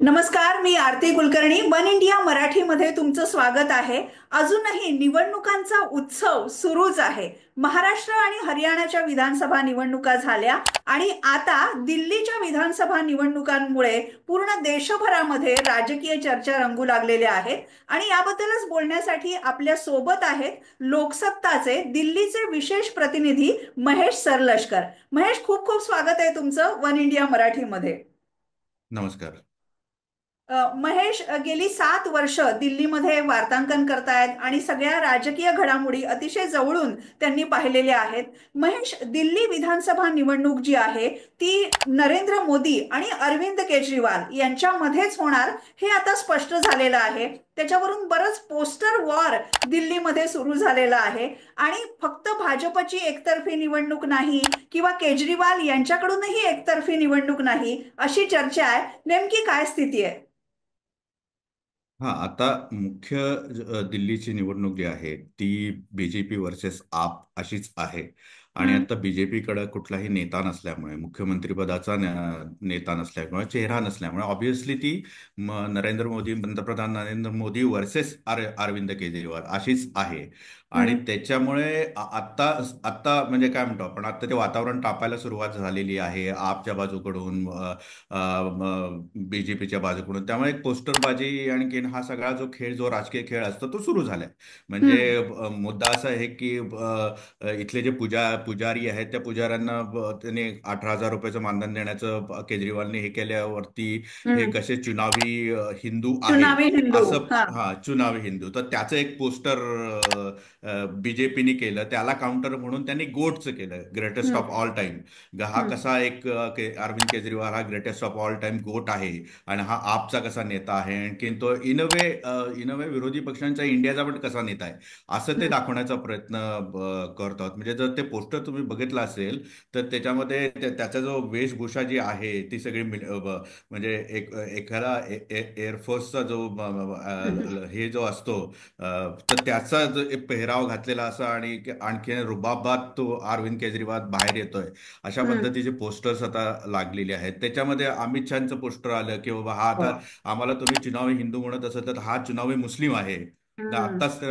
नमस्कार, मी आरती Kulkarni. One India मराठीमध्ये तुमचं स्वागत आहे. अजूनही निवडणुकांचा उत्सव सुरूच आहे. महाराष्ट्र आणि हरियाणाच्या विधानसभा निवडणुका झाल्या आणि आता दिल्लीच्या विधानसभा निवडणुकांमुळे पूर्ण देशभरामध्ये राजकीय चर्चा रंगू लागलेल्या आहेत. आणि याबद्दलच बोलण्यासाठी आपल्या सोबत आहेत लोकसत्ताचे दिल्लीचे विशेष प्रतिनिधी महेश सरलशकर. महेश, खूप खूप स्वागत आहे तुमचं वन इंडिया मराठीमध्ये. नमस्कार. महेश, गेली 7 वर्ष दिल्लीमध्ये वार्तांकन करतायत आणि सगळ्या राजकीय घडामोडी अतिशय जवळून त्यांनी पाहिलेल्या आहेत. महेश, दिल्ली विधानसभा निवडणूक जी आहे ती नरेंद्र मोदी आणि अरविंद केजरीवाल यांच्यामध्येच होणार हे आता स्पष्ट झालेलं आहे. त्याच्यावरून बरंच पोस्टर वॉर दिल्लीमध्ये सुरू झालेलं आहे. आणि फक्त भाजपची एकतर्फी निवडणूक नाही किंवा केजरीवाल यांच्याकडूनही एकतर्फी निवडणूक नाही अशी चर्चा आहे. नेमकी काय स्थिती आहे? हा, आता मुख्य दिल्लीची निवडणूक जी आहे ती बीजेपी वर्सेस आप अशीच आहे. आणि हम्म. आता बीजेपीकडे कुठलाही नेता नसल्यामुळे, मुख्यमंत्री पदाचा नेता नसल्यामुळे, चेहरा नसल्यामुळे ऑब्व्हियसली ती नरेंद्र मोदी, पंतप्रधान नरेंद्र मोदी वर्सेस अरविंद केजरीवाल अशीच आहे. आणि हम्म. त्याच्यामुळे आत्ता आत्ता म्हणजे काय म्हणतो आपण, आता ते वातावरण तापायला सुरुवात झालेली आहे आपच्या बाजूकडून, बीजेपीच्या बाजूकडून. त्यामुळे एक पोस्टरबाजी आणखीन हा सगळा जो खेळ, जो राजकीय खेळ असतो तो सुरू झालाय. म्हणजे हम्म. मुद्दा असा आहे की इथले जे पुजारी आहेत त्या पुजाऱ्यांना त्यांनी 18,000 रुपयाचं मानधन देण्याचं केजरीवालने हे केल्यावरती हे हम्म. कसे चुनावी हिंदू आहेत चुनावी हिंदू. असं. हा. हा, चुनावी हिंदू. तर त्याचं एक पोस्टर बीजेपीने केलं. त्याला काउंटर म्हणून त्यांनी गोटचं केलं, ग्रेटेस्ट ऑफ हम्म. All time. हा हम्म. कसा एक अरविंद केजरीवाल हा greatest of all time GOAT आहे आणि हा आपचा कसा नेता आहे, आणखीन तो इन वे विरोधी पक्षांचा इंडियाचा पण कसा नेता आहे असं ते हम्म. दाखवण्याचा प्रयत्न करतात. म्हणजे जर ते पोस्टर तुम्ही बघितलं असेल तर त्याच्यामध्ये त्याचा जो वेशभूषा जी आहे ती सगळी म्हणजे एखादा एअरफोर्सचा जो हम्म. हे जो असतो, तर त्याचा जो एक पेहराव घातलेला असा आणि आणखीन रुबाबात तो अरविंद केजरीवाल बाहेर येतोय अशा हम्म. पद्धतीचे पोस्टर्स आता लागलेले आहेत. त्याच्यामध्ये अमित शहाचं पोस्टर आलं की बाबा हा हो. आता आम्हाला तुम्ही चुनावी हिंदू म्हणत असाल तर हा चुनावी मुस्लिम आहे. हम्म. आत्ताच तर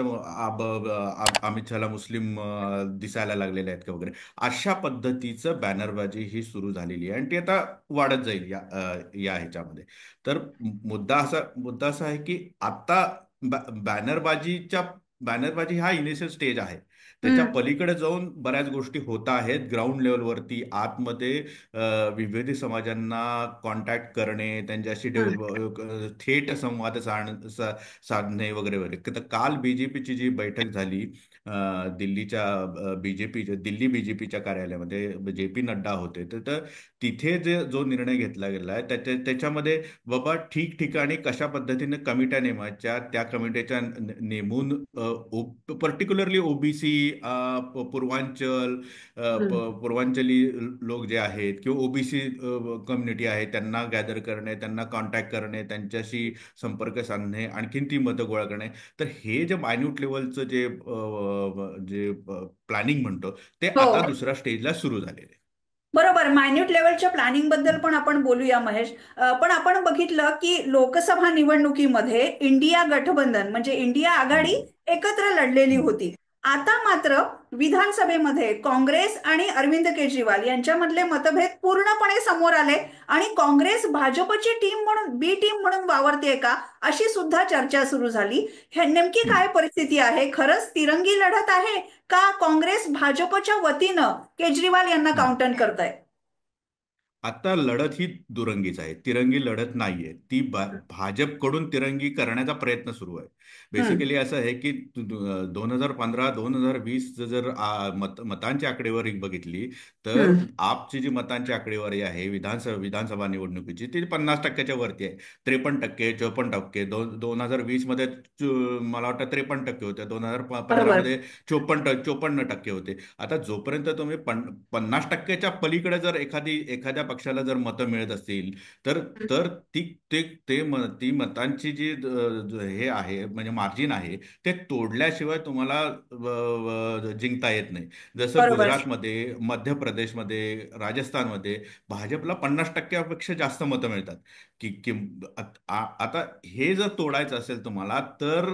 अमित शहाला मुस्लिम दिसायला लागलेले आहेत का वगैरे, अशा पद्धतीचं बॅनरबाजी ही सुरू झालेली आहे आणि ती आता वाढत जाईल या ह्याच्यामध्ये. तर मुद्दा असा आहे की आता बॅनरबाजी हा इनिशियल स्टेज आहे. त्याच्या हम्म. पलीकडे जाऊन बऱ्याच गोष्टी होत आहेत ग्राउंड लेवलवरती आतमध्ये. विविध समाजांना कॉन्टॅक्ट करणे, त्यांच्याशी हम्म. थेट संवाद साधणे वगैरे वगैरे. तर काल बीजेपीची जी बैठक झाली दिल्ली बीजेपीच्या कार्यालयामध्ये, जे पी नड्डा होते, तर तिथे जो निर्णय घेतला गेला आहे त्याच्यामध्ये बाबा ठिकठिकाणी कशा पद्धतीने कमिट्या नेमायच्या, त्या कमिट्याच्या नेमून पर्टिक्युलरली ओबीसी, पूर्वांचल, हम्म. पूर्वांचली लोक जे आहेत किंवा ओबीसी कम्युनिटी आहे त्यांना गॅदर करणे, त्यांना कॉन्टॅक्ट करणे, त्यांच्याशी संपर्क साधणे, आणखीन ती मतं गोळा करणे. तर हे जे मायन्यूट लेवलचं जे प्लॅनिंग म्हणतो ते हो. आता दुसऱ्या स्टेजला सुरू झालेले आहे. बरोबर. मायन्यूट लेवलच्या प्लॅनिंग बद्दल पण आपण बोलूया महेश. पण आपण बघितलं की लोकसभा निवडणुकीमध्ये इंडिया गठबंधन म्हणजे इंडिया आघाडी हम्म. एकत्र लढलेली हम्म. होती. आता मात्र विधानसभेमध्ये काँग्रेस आणि अरविंद केजरीवाल यांच्यामधले मतभेद पूर्णपणे समोर आले आणि काँग्रेस भाजपची टीम म्हणून, बी टीम म्हणून वावरते का अशी सुद्धा चर्चा सुरू झाली. हे नेमकी काय हम्म. परिस्थिती आहे? खरंच तिरंगी लढत आहे का काँग्रेस भाजपच्या वतीनं केजरीवाल यांना हम्म. काउंटर करताय? आता लढत ही दुरंगीच आहे, तिरंगी लढत नाहीये. ती भाजपकडून तिरंगी करण्याचा प्रयत्न सुरू आहे. हम्म. बेसिकली असं आहे की 2015 2020 जर मतांची आकडेवारी बघितली तर हम्म. आपची जी मतांची आकडेवारी आहे विधानसभा निवडणुकीची ती 50% वरती आहे. 53%, 54%. 2020 मध्ये मला वाटतं 53% होते, 2015 बरोबर. मध्ये 54% होते. आता जोपर्यंत तुम्ही 50%च्या पलीकडे जर एखाद्या पक्षाला जर मतं मिळत असतील तर हं. तर ती ते ते ती मतांची जी हे आहे म्हणजे मार्जिन आहे ते तोडल्याशिवाय तुम्हाला जिंकता येत नाही. जसं बरोबर. गुजरातमध्ये, मध्य प्रदेशमध्ये, राजस्थानमध्ये भाजपला 50%पेक्षा जास्त मतं मिळतात. की आता हे जर तोडायचं असेल तुम्हाला तर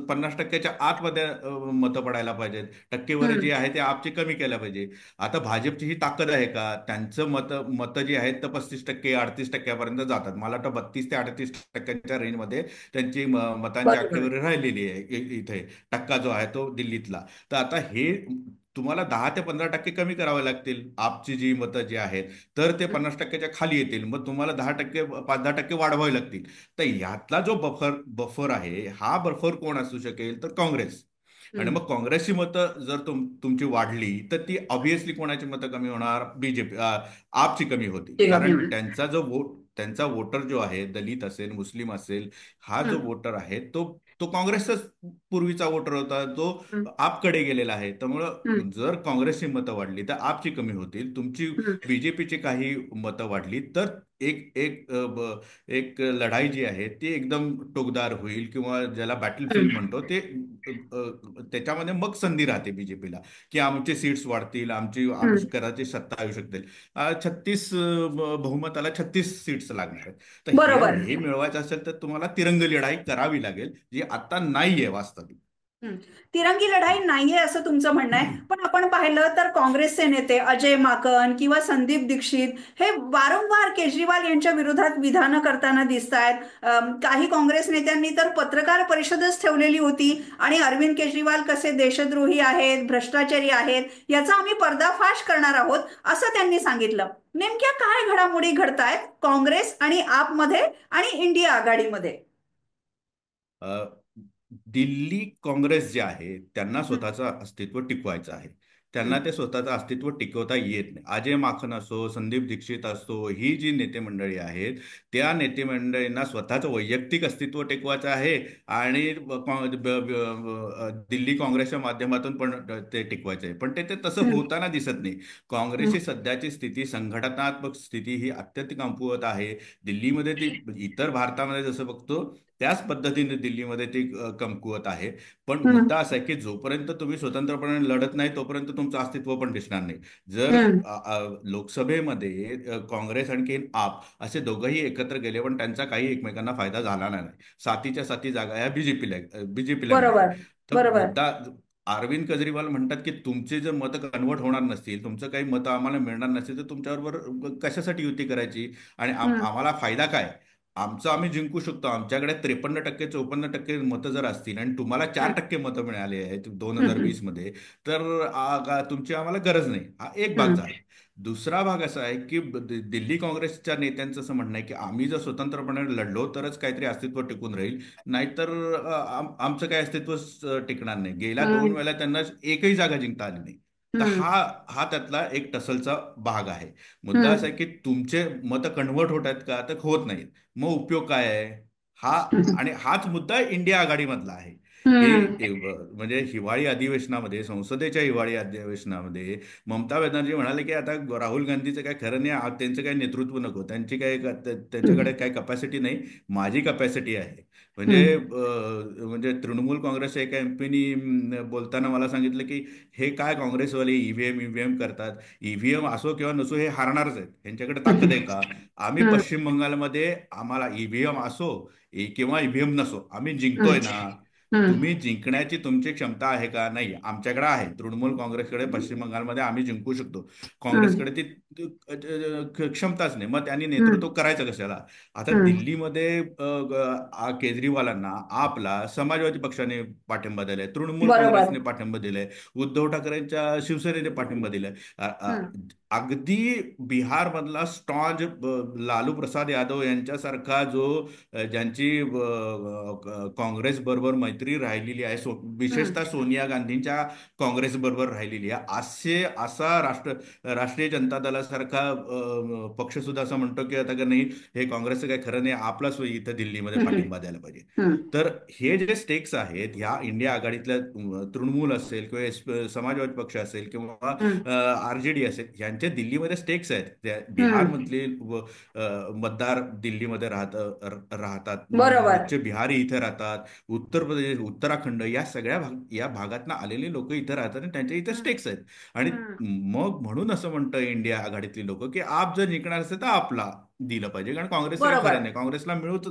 50%च्या आतमध्ये मतं पडायला पाहिजेत. टक्केवारी जी हं. आहे ते आपची कमी केल्या पाहिजे. आता भाजपची ही ताकद आहे का? त्यांचं मतं जी आहेत तर 35% 38% जातात. मला वाटतं 32 ते 38% रेंजमध्ये त्यांची मतांची बरोबर. आकडेवारी राहिलेली आहे इथे. टक्का जो आहे तो दिल्लीतला. तर आता हे तुम्हाला 10 ते 15% कमी करावे लागतील आपची जी मतं जी आहेत तर ते हं. 50%च्या खाली येतील. मग तुम्हाला 10%, 5-10% वाढवावे लागतील. तर यातला जो बफर आहे हा बफर कोण असू शकेल तर काँग्रेस. आणि हं. मग काँग्रेसची मतं जर तुमची वाढली तर ती ऑब्व्हियसली कोणाची मतं कमी होणार? बीजेपी, आपची कमी होतील. ठीक आहे. कारण हं. त्यांचा वोटर जो आहे दलित असेल मुस्लिम असेल हा जो हं. वोटर आहे तो तो काँग्रेसचाच पूर्वीचा वोटर होता जो हं. आपकडे गेलेला आहे. हं. त्यामुळं जर काँग्रेसची मतं वाढली तर आपची कमी होतील. तुमची हं. बीजेपीची काही मतं वाढली तर एक एक एक लढाई जी आहे ती एकदम टोकदार होईल किंवा ज्याला हं. बॅटलफील्ड म्हणतो ते त्याच्यामध्ये मग संधी राहते बीजेपीला की आमचे सीट्स वाढतील, हं. आमची कराची सत्ता येऊ शकते. 36 बहुमताला 36 सीट्स लागणार आहेत. तर बरोबर. हे मिळवायचं असेल तर तुम्हाला तिरंगी लढाई करावी लागेल जी आता नाहीये वास्तविक. हं. तिरंगी लढाई नाहीये असं तुमचं म्हणणं आहे. पण आपण पाहिलं तर काँग्रेसचे नेते अजय माकन किंवा संदीप दीक्षित हे वारंवार केजरीवाल यांच्या विरोधात विधानं करताना दिसत आहेत. काही काँग्रेस नेत्यांनी तर पत्रकार परिषदच ठेवलेली होती आणि अरविंद केजरीवाल कसे देशद्रोही आहेत, भ्रष्टाचारी आहेत याचा आम्ही पर्दाफाश करणार आहोत असं त्यांनी सांगितलं. नेमक्या काय घडामोडी घडतायत काँग्रेस आणि आपमध्ये आणि इंडिया आघाडीमध्ये? अ, दिल्ली काँग्रेस जे आहे त्यांना हं. स्वतःचं अस्तित्व टिकवायचं आहे. त्यांना हं. ते स्वतःचं अस्तित्व टिकवता येत नाही. अजय माखन असो, संदीप दीक्षित असो, ही जी नेते मंडळी आहेत त्या नेते मंडळींना स्वतःचं वैयक्तिक अस्तित्व टिकवायचं आहे आणि दिल्ली काँग्रेसच्या माध्यमातून पण ते टिकवायचं आहे. पण ते ते तसं हं. होताना दिसत नाही. हं. काँग्रेसची सध्याची स्थिती, संघटनात्मक स्थिती ही अत्यंत कमकुवत आहे. दिल्लीमध्ये ती इतर भारतामध्ये जसं बघतो त्याच पद्धतीने दिल्लीमध्ये ती कमकुवत आहे. पण हं. मुद्दा असा आहे की जोपर्यंत तुम्ही स्वतंत्रपणे लढत नाही तोपर्यंत तुमचं अस्तित्व पण दिसणार नाही. जर हं. लोकसभेमध्ये काँग्रेस आणखी आप असे दोघंही एकत्र गेले पण त्यांचा काही एकमेकांना फायदा झाला नाही. सातीच्या साती जागा या बीजेपीला मिळाल्या. बरोबर. तर बरोबर. मुद्दा अरविंद केजरीवाल म्हणतात की तुमचे जर मतं कन्वर्ट होणार नसतील, तुमचं काही मतं आम्हाला मिळणार नसतील तर तुमच्याबरोबर कशासाठी युती करायची आणि हं. आम्हाला फायदा काय? आमचं आम्ही जिंकू शकतो. आमच्याकडे 53% 54% मतं जर असतील आणि तुम्हाला चार हं. टक्के मतं मिळाली आहेत दोन हं. हजार हं. वीस मध्ये तर तुमची आम्हाला गरज नाही. हा एक भाग हं. झाला. दुसरा भाग असा आहे की दिल्ली काँग्रेसच्या नेत्यांचं असं म्हणणं आहे की आम्ही जर स्वतंत्रपणे लढलो तरच काहीतरी अस्तित्व टिकून राहील. नाहीतर आमचं काही अस्तित्वच टिकणार नाही. गेल्या दोन हं. वेळेला त्यांना एकही जागा जिंकता आली नाही. तर हं. हा त्यातला एक टसलचा भाग आहे. मुद्दा असा हं. आहे की तुमचे मतं कन्वर्ट होत आहेत का तर होत नाहीत. मग उपयोग काय आहे? हा आणि हाच मुद्दा इंडिया आघाडीमधला आहे. हे हं. म्हणजे हिवाळी अधिवेशनामध्ये संसदेच्या हिवाळी अधिवेशनामध्ये ममता बॅनर्जी म्हणाले की आता राहुल गांधीचं काय खरं नाही, त्यांचं काही नेतृत्व नको, त्यांच्याकडे काय कपॅसिटी नाही, माझी कपॅसिटी आहे. हं. म्हणजे तृणमूल काँग्रेसच्या एका एमपीनी बोलताना मला सांगितलं की हे काय काँग्रेसवाले ईव्हीएम करतात. ईव्हीएम असो किंवा नसो हे हारणारच आहेत. यांच्याकडे ताकद आहे का? आम्ही हं. पश्चिम बंगालमध्ये आम्हाला ईव्हीएम असो किंवा ईव्हीएम नसो आम्ही हं. जिंकतोय ना. हं. तुम्ही जिंकण्याची तुमची क्षमता आहे का? नाही, आमच्याकडे आहे. तृणमूल काँग्रेसकडे पश्चिम बंगालमध्ये आम्ही जिंकू शकतो. हं. काँग्रेसकडे ती क्षमताच नाही. मग त्यांनी हं. नेतृत्व करायचं कशाला? आता हं. दिल्लीमध्ये केजरीवालांना आपला समाजवादी पक्षाने पाठिंबा दिलाय, तृणमूल बरोबर. काँग्रेसने पाठिंबा दिलाय, उद्धव ठाकरेंच्या शिवसेनेने पाठिंबा दिलाय. हं. अगदी बिहारमधला स्ट्रॉंग लालू प्रसाद यादव यांच्यासारखा जो ज्यांची काँग्रेस बरोबर मैत्री राहिलेली आहे, हम्म. विशेषतः सोनिया गांधींच्या काँग्रेस बरोबर राहिलेली आहे. असा राष्ट्रीय जनता दलासारखा पक्ष सुद्धा असं म्हणतो की आता का नाही, हे काँग्रेसचं काही खरं नाही, आपलाच इथं दिल्लीमध्ये हम्म. पाठिंबा द्यायला पाहिजे. हम्म. तर हे जे स्टेक्स आहेत ह्या इंडिया आघाडीतल्या, तृणमूल असेल किंवा समाजवादी पक्ष असेल किंवा हम्म. आरजेडी असेल, यांच्या दिल्लीमध्ये स्टेक्स आहेत. त्या हम्म. बिहारमधले मतदार दिल्लीमध्ये राहतात. बरोबर. उच्च बिहारी इथे राहतात. उत्तर प्रदेश, उत्तराखंड या सगळ्या या भागातनं आलेले लोक इथे राहतात आणि त्यांच्या इथे हम्म. स्टेक्स आहेत. आणि हम्म. मग म्हणून असं म्हणतं इंडिया आघाडीतली लोक की आप जर जिंकणार असेल तर आपला दिलं पाहिजे, कारण काँग्रेसचं काही खरं बरोबर. नाही, काँग्रेसला मिळूच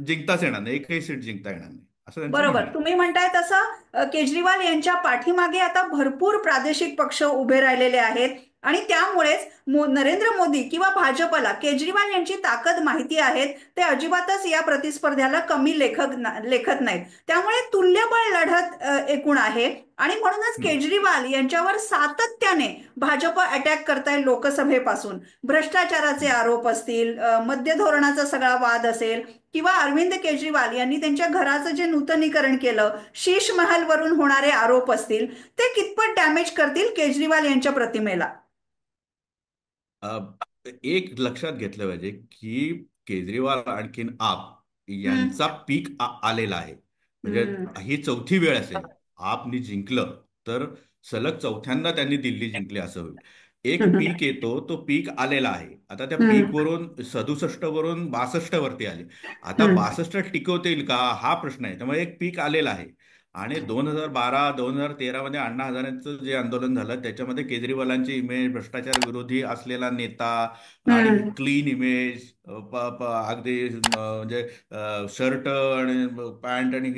जिंकताच येणार नाही, एकही सीट जिंकता येणार नाही, असं त्यांचं बरोबर, म्हणणं आहे. तुम्ही म्हणताय तसं केजरीवाल यांच्या पाठीमागे आता भरपूर प्रादेशिक पक्ष उभे राहिलेले आहेत आणि त्यामुळेच नरेंद्र मोदी किंवा भाजपला केजरीवाल यांची ताकद माहिती आहे. ते अजिबातच या प्रतिस्पर्ध्याला कमी लेखत नाहीत. त्यामुळे तुल्यबळ लढत एकूण आहे आणि म्हणूनच हम्म. केजरीवाल यांच्यावर सातत्याने भाजप अटॅक करताय. लोकसभेपासून भ्रष्टाचाराचे आरोप असतील, मद्य धोरणाचा सगळा वाद असेल किंवा अरविंद केजरीवाल यांनी त्यांच्या घराचं जे नूतनीकरण केलं, शीश महल वरून होणारे आरोप असतील, ते कितपत डॅमेज करतील केजरीवाल यांच्या प्रतिमेला. अ, एक लक्षात घेतलं पाहिजे की केजरीवाल आणखीन आप हम्म. यांचा पीक आलेला आहे. म्हणजे हम्म. ही चौथी वेळ असेल आपनी जिंकलं तर, सलग चौथ्यांदा त्यांनी दिल्ली जिंकली असं होईल. एक हम्म. पीक येतो, तो पीक आलेला आहे. आता त्या पीक हम्म. वरून 67 वरून 62 वरती आले. आता हम्म. 62 टिकवतील का, हा प्रश्न आहे. त्यामुळे एक पीक आलेला आहे. आणि 2012-2013 मध्ये अण्णा हजारेंचं जे आंदोलन झालं त्याच्यामध्ये केजरीवालांची इमेज, भ्रष्टाचार विरोधी असलेला नेता आणि हम्म. क्लीन इमेज, अगदी म्हणजे शर्ट आणि पॅन्ट आणि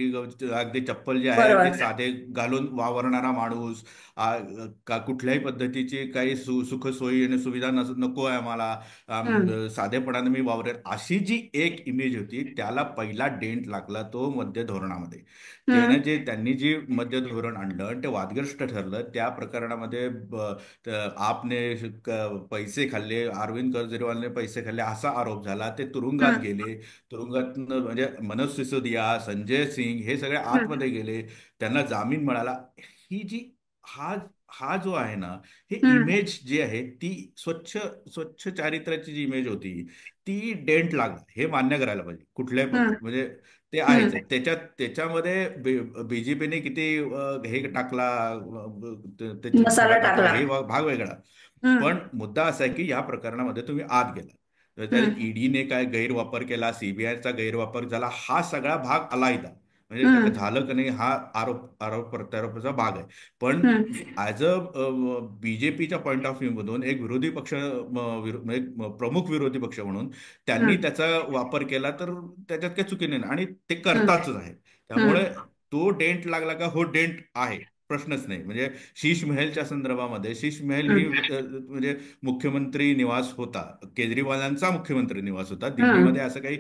अगदी चप्पल जे आहे ते बरोबर. साधे घालून वावरणारा माणूस, कुठल्याही पद्धतीची काही सुखसोयी आणि सुविधा नको आहे आम्हाला, हम्म. साधेपणाने मी वावरेल, अशी जी एक इमेज होती त्याला पहिला डेंट लागला तो मद्य धोरणामध्ये. हम्म. त्यांनी जी मद्य धोरण आणलं आणि ते वादग्रस्त ठरलं, त्या प्रकरणामध्ये आपने पैसे खाल्ले, अरविंद केजरीवालने पैसे खाल्ले असा आरोप झाला. ते तुरुंगात हम्म. गेले. तुरुंगात म्हणजे मनोज सिसोदिया, संजय सिंग हे सगळे हम्म. आतमध्ये गेले. त्यांना जामीन मिळाला. ही जी हा हा जो आहे ना, हे हम्म. इमेज जी आहे ती स्वच्छ स्वच्छ चारित्र्याची जी इमेज होती ती डेंट लागला, हे मान्य करायला पाहिजे कुठल्याही हम्म. म्हणजे ते आहेच हम्म. आहे. त्याच्यामध्ये बीजेपीने किती हे टाकला, त्याची खडा मसाला टाकला, टाकला. हे भाग वेगळा. हम्म. पण मुद्दा असा आहे की या प्रकरणामध्ये तुम्ही आत गेला तर त्या हम्म. ईडीने काय गैरवापर केला, सीबीआयचा गैरवापर झाला, हा सगळा भाग आलायदा. म्हणजे त्या हम्म. झालं का नाही हा आरोप प्रत्यारोपाचा भाग आहे. पण हम्म. ऍज अ बीजेपीच्या पॉईंट ऑफ व्ह्यू मधून एक विरोधी पक्ष, एक प्रमुख विरोधी पक्ष म्हणून त्यांनी हम्म. त्याचा वापर केला तर त्याच्यात काही चुकी नाही आणि ते हम्म. करतातच आहे. त्यामुळे हम्म. तो डेंट लागला का, हो डेंट आहे, प्रश्नच नाही. म्हणजे शीश महलच्या संदर्भामध्ये, शीश महल ही हम्म. म्हणजे मुख्यमंत्री निवास होता, केजरीवालांचा मुख्यमंत्री निवास होता दिल्लीमध्ये. हम्म. असं काही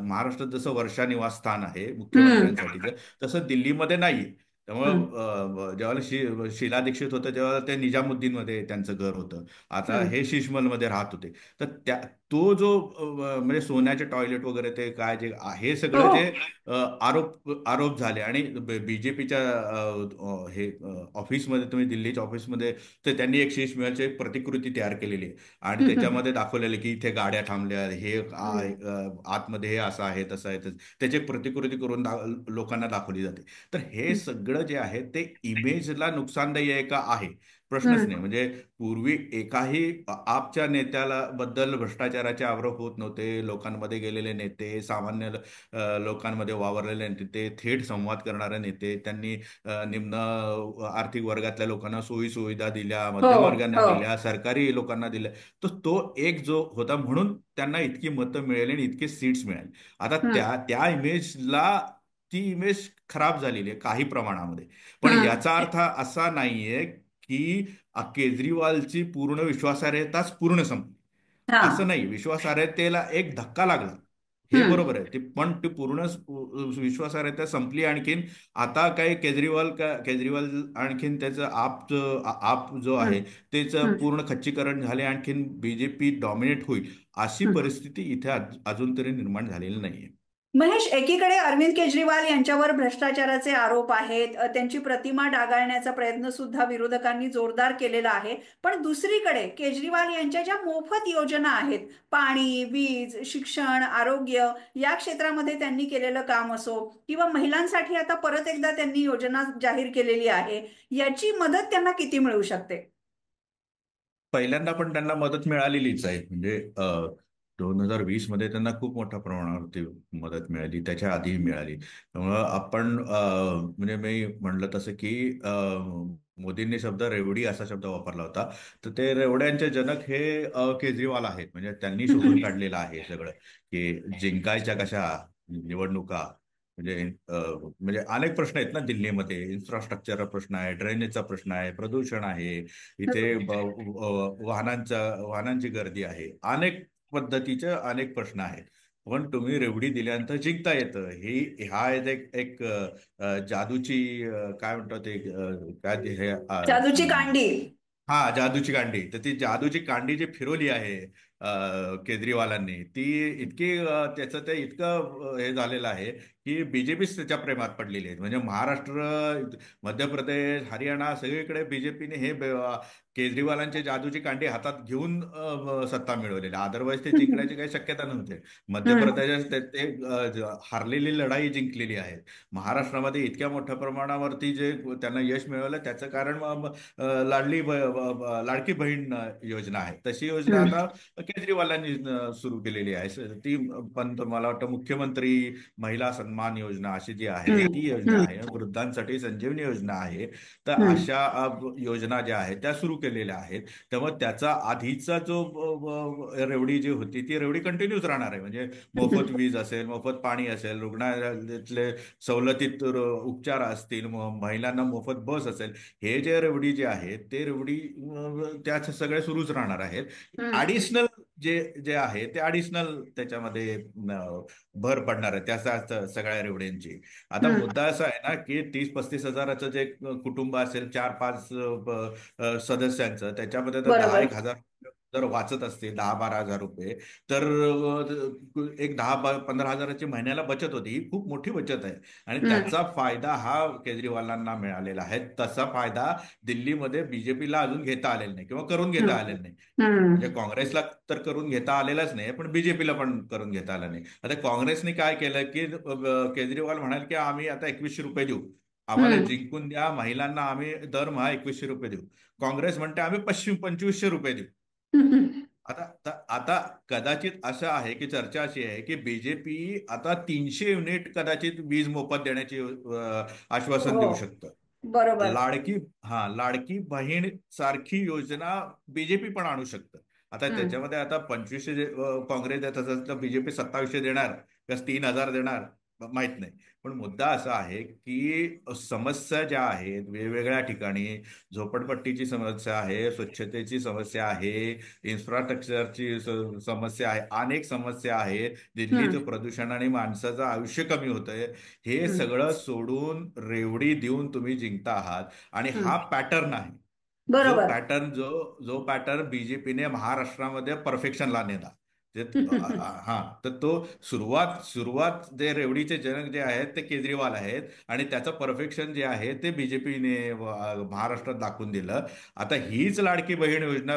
महाराष्ट्रात जसं वर्षा निवासस्थान आहे हम्म. मुख्यमंत्र्यांसाठीचं, तसं दिल्लीमध्ये नाहीये. हम्म. त्यामुळं जेव्हा शीला दीक्षित होतं तेव्हा ते निजामुद्दीन मध्ये त्यांचं घर होतं. आता हम्म. हे शीशमल मध्ये राहत होते. तर तो जो म्हणजे सोन्याचे टॉयलेट वगैरे ते काय जे हे हो. सगळं जे अ, आरोप झाले आणि बीजेपीच्या हे ऑफिसमध्ये, तुम्ही दिल्लीच्या ऑफिसमध्ये, तर त्यांनी एक शीश महलची एक प्रतिकृती तयार केलेली आहे आणि हम्म. त्याच्यामध्ये दाखवलेले की इथे गाड्या थांबल्या, हे हम्म. आतमध्ये हे असं आहे तसं आहे त्याची एक प्रतिकृती करून लोकांना दाखवली जाते. तर हे सगळं जे आहे ते इमेजला नुकसानदायी आहे का, आहे, प्रश्नच नाही. हम्म. म्हणजे पूर्वी एकाही आपच्या नेत्याला बद्दल भ्रष्टाचाराचे आरोप होत नव्हते. लोकांमध्ये गेलेले नेते, सामान्य लोकांमध्ये वावरलेले नेते, थेट संवाद करणारे नेते, त्यांनी निम्न आर्थिक वर्गातल्या लोकांना सोयी सुविधा दिल्या, हो. मध्यम वर्गांना हो. दिल्या, सरकारी लोकांना दिल्या. तर तो एक जो होता म्हणून त्यांना इतकी मतं मिळाली आणि इतके सीट्स मिळाले. आता हम्म. त्या त्या इमेजला, ती इमेज खराब झालेली आहे काही प्रमाणामध्ये. पण हम्म. याचा अर्थ असा नाहीये की केजरीवालची पूर्ण विश्वासार्हताच पूर्ण संपली, हा. असं नाही. विश्वासार्हतेला एक धक्का लागला, हे हम्म. बरोबर आहे. ते पण ती पूर्ण विश्वासार्हता संपली आणखीन. आता काय केजरीवाल आणखीन त्याचं आप जो आहे हम्म. त्याचं हम्म. पूर्ण खच्चीकरण झाले, आणखीन बीजेपी डॉमिनेट होईल अशी हम्म. परिस्थिती इथे अजून तरी निर्माण झालेली नाहीये. महेश, एकीकडे अरविंद केजरीवाल यांच्यावर भ्रष्टाचाराचे आरोप आहेत, त्यांची प्रतिमा डागाळण्याचा प्रयत्न सुद्धा विरोधकांनी जोरदार केलेला आहे. पण दुसरीकडे केजरीवाल यांच्या ज्या मोफत योजना आहेत, पाणी, वीज, शिक्षण, आरोग्य या क्षेत्रामध्ये त्यांनी केलेलं काम असो, किंवा महिलांसाठी आता परत एकदा त्यांनी योजना जाहीर केलेली आहे, याची मदत त्यांना किती मिळू शकते? पहिल्यांदा पण त्यांना मदत मिळालेलीच आहे. म्हणजे 2020 मध्ये त्यांना खूप मोठ्या प्रमाणावरती मदत मिळाली, त्याच्या आधीही मिळाली. त्यामुळं आपण म्हणजे मी म्हणलं तसं की मोदींनी शब्द रेवडी असा शब्द वापरला होता. तर ते रेवड्यांचे जनक हे केजरीवाल आहेत. म्हणजे त्यांनी शोधून काढलेलं आहे सगळं, की जिंकायच्या कशा निवडणुका. म्हणजे म्हणजे अनेक प्रश्न आहेत ना दिल्लीमध्ये. इन्फ्रास्ट्रक्चरचा प्रश्न आहे, ड्रेनेजचा प्रश्न आहे, प्रदूषण आहे, इथे वाहनांची गर्दी आहे, अनेक पद्धतीचे अनेक प्रश्न आहेत. पण तुम्ही रेवडी दिल्यानंतर जिंकता येतं. हा एक जादूची काय म्हणतात ते काय ते हे जादूची कांडी. हा, जादूची कांडी. तर ती जादूची कांडी जी फिरवली आहे केजरीवालांनी, ती इतकी त्याचं ते इतकं हे झालेलं आहे की बीजेपीच त्याच्या प्रेमात पडलेली आहे. म्हणजे महाराष्ट्र, मध्य प्रदेश, हरियाणा सगळीकडे बीजेपीने केजरीवालांची जादूची कांडी हातात घेऊन सत्ता मिळवलेली. अदरवाईज ते जिंकण्याची काही शक्यता नव्हती. मध्य हम्म. प्रदेशात ते हारलेली लढाई जिंकलेली आहे. महाराष्ट्रामध्ये इतक्या मोठ्या प्रमाणावरती जे त्यांना यश मिळवलं त्याचं कारण लाडकी बहीण योजना आहे. तशी योजना हम्म. आता केजरीवालांनी सुरू केलेली आहे. ती पण मला वाटतं मुख्यमंत्री महिला सन्मान योजना अशी जी आहे ती योजना हम्म. आहे. वृद्धांसाठी संजीवनी योजना आहे. तर हम्म. अशा योजना ज्या आहेत त्या सुरू केलेल्या आहेत. त्यामुळे त्याचा आधीचा जो रेवडी जी होती ती रेवडी कंटिन्यूच राहणार आहे. म्हणजे मोफत हम्म. वीज असेल, मोफत पाणी असेल, रुग्णालयातले सवलतीत उपचार असतील, महिलांना मोफत बस असेल, हे जे रेवडी जे आहेत ते रेवडी त्या सगळे सुरूच राहणार आहेत. हम्म. ऍडिशनल जे जे आहे ते ऍडिशनल त्याच्यामध्ये भर पडणार आहे त्या सगळ्या रेवड्यांची. आता हम्म. मुद्दा असा आहे ना की 30-35 हजाराचं जे कुटुंब असेल, 4-5 सदस्यांचं, त्याच्यामध्ये तर दहा बरोबर. एक हजार जर वाचत असते, 10-12 हजार रुपये, तर एक 10-15 हजाराची महिन्याला बचत होती. ही खूप मोठी बचत आहे. आणि हम्म. त्याचा फायदा हा केजरीवालांना मिळालेला आहे. तसा फायदा दिल्लीमध्ये बीजेपीला अजून घेता आलेला नाही किंवा करून घेता हम्म. आलेला नाही. म्हणजे हम्म. काँग्रेसला तर करून घेता आलेलाच नाही, पण बीजेपीला पण करून घेता आलं नाही. आता काँग्रेसने काय केलं की केजरीवाल म्हणाल की आम्ही आता 2100 रुपये देऊ, आम्हाला हम्म. जिंकून द्या, महिलांना आम्ही दरमहा 2100 रुपये देऊ. काँग्रेस म्हणते आम्ही 2500 रुपये देऊ. हम्म. आता कदाचित असं आहे की चर्चा अशी आहे की बीजेपी आता 300 युनिट कदाचित वीज मोफत देण्याची आश्वासन हो. देऊ शकतं. बरोबर. लाडकी लाडकी बहीण सारखी योजना बीजेपी पण आणू शकतं. आता हम्म. त्याच्यामध्ये आता 2500 काँग्रेस देत असेल तर बीजेपी 2700 देणार का 3000 देणार माहित नाही. पण मुद्दा असा आहे की समस्या ज्या आहेत वेगवेगळ्या ठिकाणी, झोपडपट्टीची समस्या आहे, स्वच्छतेची समस्या आहे, इन्फ्रास्ट्रक्चरची समस्या आहे, अनेक समस्या आहेत, दिल्लीचं हम्म. प्रदूषण आणि माणसाचं आयुष्य कमी होतंय. हे हम्म. सगळं सोडून रेवडी देऊन तुम्ही जिंकता आहात. आणि हा हम्म. पॅटर्न आहे, बरोबर. जो पॅटर्न बीजेपीने महाराष्ट्रामध्ये परफेक्शनला नेला. जे हा, तर तो सुरुवात सुरुवात जे रेवडीचे जनक जे आहेत ते केजरीवाल आहेत, आणि त्याचं परफेक्शन जे आहे ते बीजेपीने महाराष्ट्रात दाखवून दिलं. आता हीच लाडकी बहीण योजना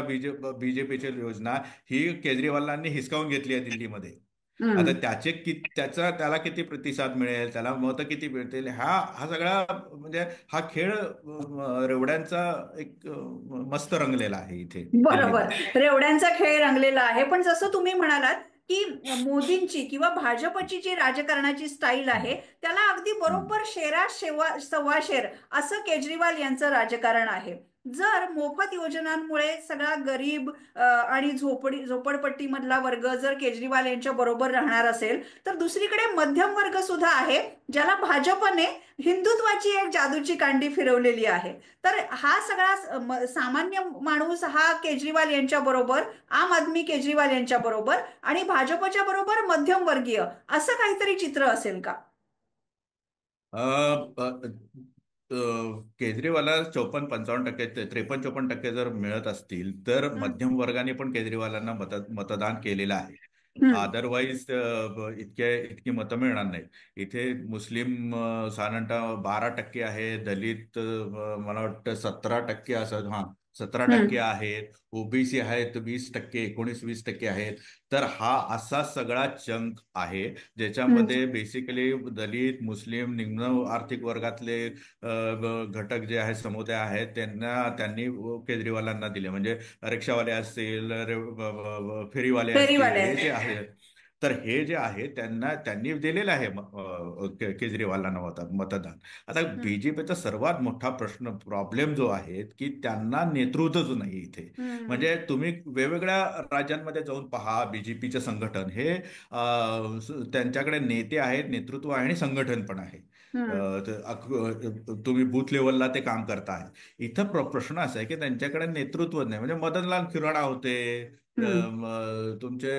बीजेपीची योजना ही केजरीवालांनी हिसकावून घेतली आहे दिल्लीमध्ये. आता हम्म. त्याला किती प्रतिसाद मिळेल, त्याला मतं किती मिळतील, हा हा सगळा म्हणजे हा खेळ रेवड्यांचा एक मस्त रंगलेला आहे इथे बरोबर. दिल्लीमध्ये. रेवड्यांचा खेळ रंगलेला आहे. पण जसं तुम्ही म्हणालात की मोदींची किंवा भाजपची जी राजकारणाची स्टाईल आहे, हम्म. त्याला अगदी हम्म. बरोबर शेरा सव्वा शेर असं केजरीवाल यांचं राजकारण आहे. जर मोफत योजनांमुळे सगळा गरीब आणि झोपडपट्टीमधला वर्ग जर केजरीवाल यांच्या बरोबर राहणार असेल, तर दुसरीकडे मध्यम वर्ग सुद्धा आहे, ज्याला भाजपने हिंदुत्वाची एक जादूची कांडी फिरवलेली आहे. तर हा सगळा सामान्य माणूस हा केजरीवाल यांच्या बरोबर, आम आदमी केजरीवाल यांच्या बरोबर, आणि भाजपच्या बरोबर मध्यमवर्गीय, असं काहीतरी चित्र असेल का? अ, अ, अ, केजरीवाला 54-55%, 53-54% जर मिळत असतील तर हं. मध्यम वर्गाने पण केजरीवालांना मतदान केलेलं आहे. हम्म. अदरवाईज इतकी मतं मिळणार नाहीत. इथे मुस्लिम साधारणतः 12% आहे, दलित मला वाटतं 17% असं, हा 17% हम्म. आहेत, ओबीसी आहेत 20%, 19-20% आहेत. तर हा असा सगळा चंक आहे हम्म. ज्याच्यामध्ये बेसिकली दलित, मुस्लिम, निम्न आर्थिक वर्गातले घटक जे आहेत, समुदाय आहेत, त्यांनी केजरीवालांना दिले. म्हणजे रिक्षावाले असतील, फेरीवाले असतील, फेरीवाले हे जे आहेत. आहे, तर हे जे आहे त्यांनी दिलेलं आहे केजरीवालांना मतदान. आता हम्म. बीजेपीचा सर्वात मोठा प्रॉब्लेम जो आहे की त्यांना नेतृत्वच नाही इथे. हम्म. म्हणजे तुम्ही वेगवेगळ्या राज्यांमध्ये जाऊन पहा, बीजेपीचे संघटन हे त्यांच्याकडे नेते आहेत, नेतृत्व आहे आणि संघटन पण आहे. हम्म. तुम्ही बूथ लेवलला ते काम करताय. इथं प्रश्न असा आहे की त्यांच्याकडे नेतृत्व नाही. म्हणजे मदनलाल खिराडा होते, हम्म. तुमचे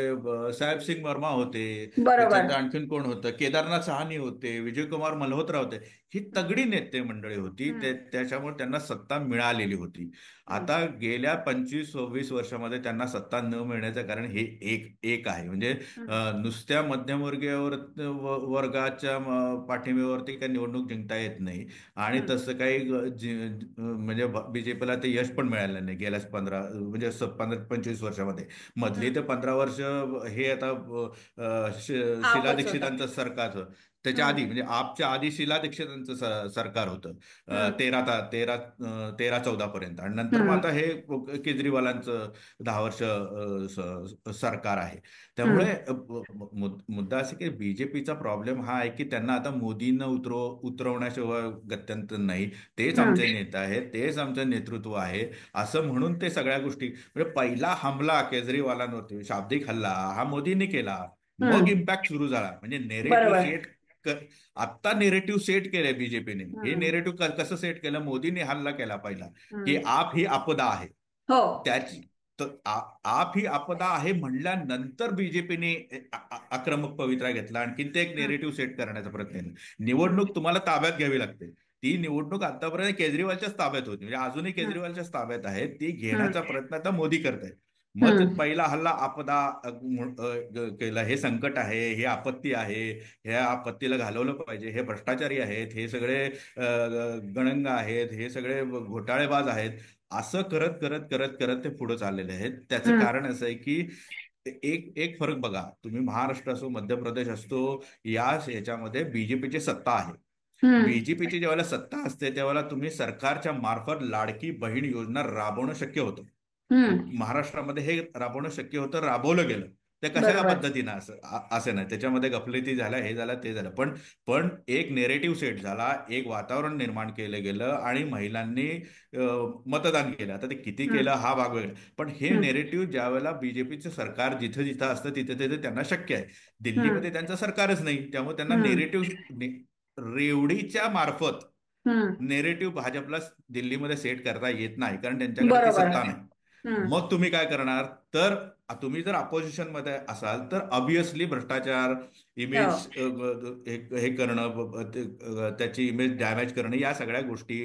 साहेब सिंग वर्मा होते, बरोबर. त्याच्यानंतर आणखीन कोण होतं, केदारनाथ सहानी होते, विजयकुमार मल्होत्रा होते. ही हम्म. तगडी नेते मंडळी होती, हम्म. त्याच्यामुळे त्यांना सत्ता मिळालेली होती. हम्म. आता गेल्या 25-26 वर्षामध्ये त्यांना सत्ता न मिळण्याचं कारण हे एक एक आहे. म्हणजे हम्म. नुसत्या मध्यमवर्गीय वर्गाच्या पाठिंब्यावरती काही निवडणूक जिंकता येत नाही. आणि हम्म. तसं काही म्हणजे बीजेपीला ते यश पण मिळालं नाही गेल्या 15-25 वर्षामध्ये. मधली हम्म. ते 15 वर्ष हे आता शीला आपच होता. दीक्षितांचं सरकार, त्याच्या आधी हम्म. म्हणजे आपच्या आधी शीला दीक्षितांचं सरकार होतं. हम्म. 13-14 पर्यंत, आणि नंतर मग हम्म. आता हे केजरीवालांचं 10 वर्ष सरकार आहे. त्यामुळे हम्म. मुद्दा असा की बीजेपीचा प्रॉब्लेम हा आहे की त्यांना आता मोदींना उतरवण्याशिवाय गत्यंतर नाही. तेच हम्म. आमचे नेते आहेत, तेच आमचं नेतृत्व आहे, असं म्हणून ते सगळ्या गोष्टी. म्हणजे पहिला हमला केजरीवालांवरती, शाब्दिक हल्ला, हा मोदींनी केला. मग हम्म. इम्पॅक्ट सुरू झाला. म्हणजे नेरेटिव्ह बरोबर. सेट आत्ता नेरेटिव्ह सेट केलंय बीजेपीने. हे हम्म. नेरेटिव्ह कसं सेट केलं? मोदींनी हल्ला केला पहिला, की हम्म. आप ही आपदा आहे. हो. त्याची तर आप ही आपदा आहे म्हणल्यानंतर बीजेपीने आक्रमक पवित्रा घेतला. आणखीन ते एक हम्म. नेरेटिव्ह सेट करण्याचा प्रयत्न केला. हम्म. निवडणूक तुम्हाला ताब्यात घ्यावी लागते. ती निवडणूक आतापर्यंत केजरीवालच्याच ताब्यात होती, म्हणजे अजूनही हम्म. केजरीवालच्याच ताब्यात आहे. ती हम्म. घेण्याचा प्रयत्न आता मोदी करत आहेत. मग ते हम्म. पहिला हल्ला आपदा केला, हे संकट आहे, हे आपत्ती आहे, ह्या आपत्तीला घालवलं पाहिजे, हे भ्रष्टाचारी आहेत, हे सगळे गणंग आहेत, हे सगळे घोटाळेबाज आहेत. असं करत करत करत करत ते पुढे चाललेले आहेत. त्याचं हम्म. कारण असं आहे की एक एक फरक बघा, तुम्ही महाराष्ट्र असो, मध्य प्रदेश असतो, याच्यामध्ये बीजेपीची सत्ता आहे. हम्म. बीजेपीची ज्यावेळेला सत्ता असते त्यावेळेला तुम्ही सरकारच्या मार्फत लाडकी बहीण योजना राबवणं शक्य होतं. हम्म. महाराष्ट्रामध्ये हे राबवणं शक्य होतं, राबवलं गेलं. ते कशाच्या बरोबर. पद्धतीनं असं नाही, त्याच्यामध्ये गफलती झाल्या, हे झालं ते झालं, पण पण एक नेरेटिव्ह सेट झाला, एक वातावरण निर्माण केलं गेलं आणि महिलांनी मतदान केलं. आता ते किती केलं हम्म. हा भाग वेगळा, पण हे हम्म. नेरेटिव्ह ज्या वेळेला बीजेपीचं सरकार जिथं जिथं असतं तिथे तिथे त्यांना शक्य आहे. हम्म. दिल्लीमध्ये त्यांचं सरकारच नाही, त्यामुळे त्यांना हम्म. रेवडीच्या मार्फत हम्म. नेरेटिव्ह भाजपला दिल्लीमध्ये सेट करता येत नाही, कारण त्यांच्याकडे ती बरोबर. सत्ता नाही. हम्म. मग तुम्ही काय करणार? तर तुम्ही जर अपोजिशन मध्ये असाल तर ऑब्विसली भ्रष्टाचार, हो. इमेज हे करणं, त्याची इमेज डॅमेज करणं, या सगळ्या गोष्टी